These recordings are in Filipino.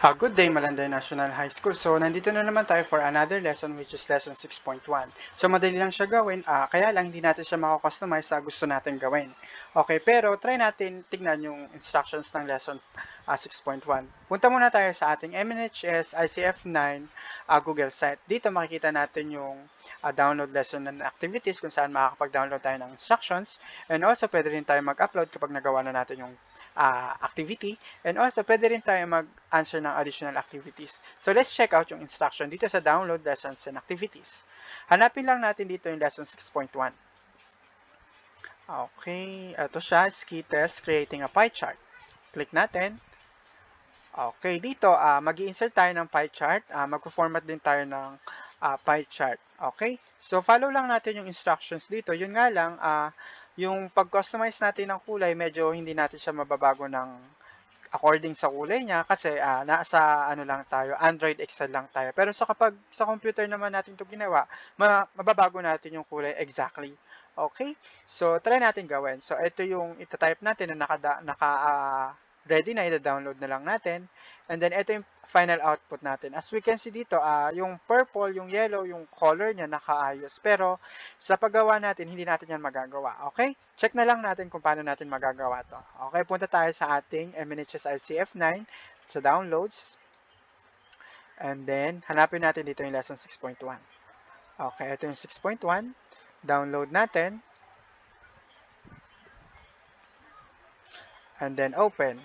Good day, Malanday National High School. So, nandito na naman tayo for another lesson which is lesson 6.1. So, madali lang siya gawin, kaya lang hindi natin siya mako-customize sa gusto natin gawin. Okay, pero try natin tignan yung instructions ng lesson 6.1. Punta muna tayo sa ating MNHS ICF9 Google site. Dito makikita natin yung download lesson and activities kung saan makakapag-download tayo ng instructions. And also, pwede rin tayo mag-upload kapag nagawa na natin yung activity. And also, pwede rin tayo mag-answer ng additional activities. So, let's check out yung instruction dito sa download lessons and activities. Hanapin lang natin dito yung lesson 6.1. Okay, ito siya, Skittles, creating a pie chart. Click natin. Okay, dito, mag-i-insert tayo ng pie chart. Mag-format din tayo ng pie chart. Okay, so follow lang natin yung instructions dito. Yun nga lang, yung pag-customize natin ng kulay, medyo hindi natin siya mababago ng according sa kulay niya kasi nasa ano lang tayo, Android Excel lang tayo. Pero kapag sa computer naman natin 'to ginawa, mababago natin yung kulay exactly. Okay? So try natin gawin. So ito yung ita-type natin na ready na, i-download na lang natin. And then ito yung final output natin. As we can see dito, yung purple, yung yellow, yung color niya nakaayos. Pero sa paggawa natin, hindi natin yan magagawa. Okay? Check na lang natin kung paano natin magagawa to. Okay, punta tayo sa ating MNHS ICF9 sa downloads. And then, hanapin natin dito yung lesson 6.1. Okay, ito yung 6.1. Download natin. And then, open.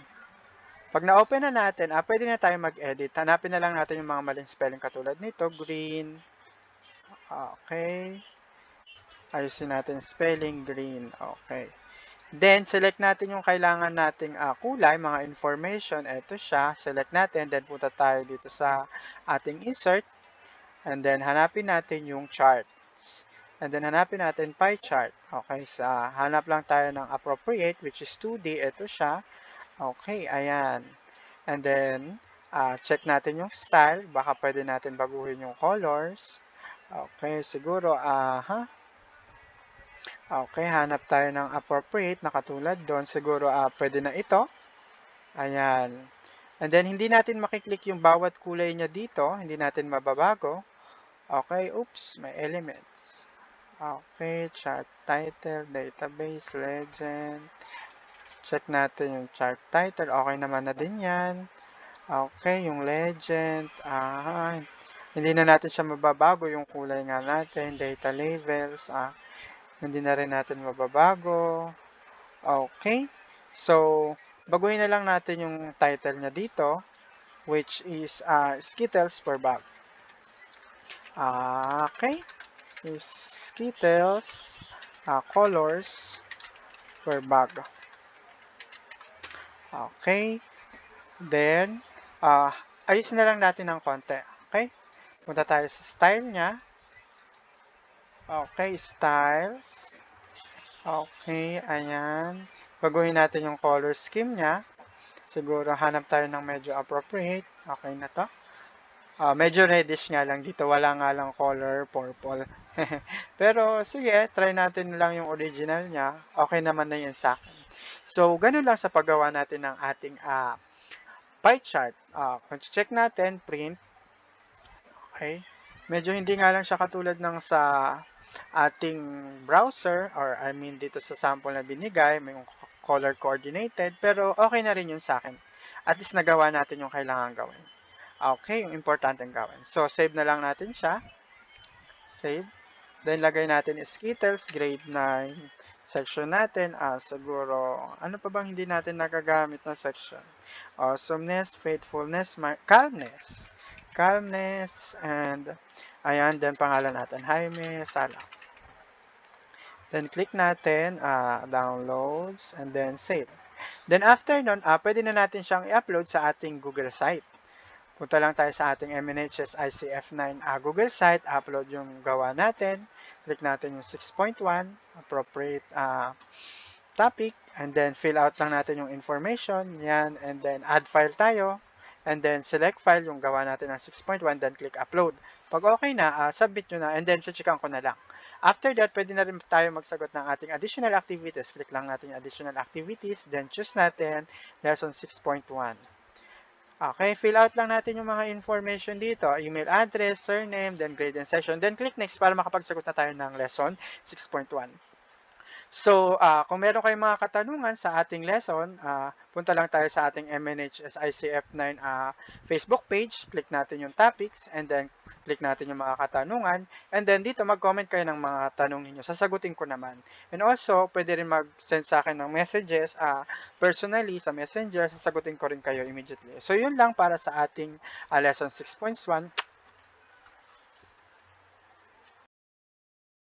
Pag na-open na natin, pwede na tayo mag-edit. Hanapin na lang natin yung mga maling spelling katulad nito. Green. Okay. Ayusin natin spelling. Green. Okay. Then, select natin yung kailangan nating kulay, mga information. Ito siya. Select natin. Then, punta tayo dito sa ating insert. And then, hanapin natin yung charts. And then, hanapin natin pie chart. Okay. Hanap lang tayo ng appropriate, which is 2D. Ito siya. Okay, ayan. And then, check natin yung style. Baka pwede natin baguhin yung colors. Okay, siguro, Okay, hanap tayo ng appropriate na katulad doon. Siguro, pwede na ito. Ayan. And then, hindi natin makiklik yung bawat kulay niya dito. Hindi natin mababago. Okay, oops, may elements. Okay, chart title, database, legend. Check natin yung chart title. Okay naman na din yan. Okay, yung legend. Hindi na natin siya mababago. Yung kulay nga natin. Data labels. Hindi na rin natin mababago. Okay. So, baguhin na lang natin yung title niya dito. Which is Skittles per bag. Okay. Skittles colors per bag. Okay. Then, ayusin na lang natin ng konti. Okay? Punta tayo sa style niya. Okay, styles. Okay, ayan. Baguhin natin yung color scheme niya. Siguro hanap tayo ng medyo appropriate. Okay na to. Medyo reddish nga lang dito. Wala nga lang color purple. Pero sige, try natin lang yung original niya. Okay naman na yun sa akin. So, ganun lang sa paggawa natin ng ating pie chart. Kung check natin, print. Okay. Medyo hindi nga lang siya katulad ng sa ating browser or I mean dito sa sample na binigay, may color coordinated, pero okay na rin yun sa akin. At least nagawa natin yung kailangan gawin. Okay, yung importanteng gawin. So, save na lang natin siya. Save. Then, lagay natin is Skittles, grade 9. Section natin, siguro, ano pa bang hindi natin nagagamit na section? Awesomeness, faithfulness, calmness. Calmness, and ayan, then pangalan natin, Jaime Sala. Then click natin, downloads, and then save. Then after nun, pwede na natin siyang i-upload sa ating Google site. Punta lang tayo sa ating MNHS ICF9 Google site, upload yung gawa natin. Click natin yung 6.1, appropriate topic, and then fill out lang natin yung information, yan, and then add file tayo. And then, select file yung gawa natin ng 6.1, then click upload. Pag okay na, submit nyo na, and then, checkan ko na lang. After that, pwede na rin tayo magsagot ng ating additional activities. Click lang natin yung additional activities, then choose natin lesson 6.1. Okay, fill out lang natin yung mga information dito. Email address, surname, then grade and session. Then click next para makapagsagot na tayo ng lesson 6.1. So, kung meron kayong mga katanungan sa ating lesson, punta lang tayo sa ating MNHSICF9 Facebook page, click natin yung topics, and then click natin yung mga katanungan, and then dito mag-comment kayo ng mga tanong ninyo. Sasagutin ko naman. And also, pwede rin mag-send sa akin ng messages personally sa Messenger, sasagutin ko rin kayo immediately. So, yun lang para sa ating lesson 6.1.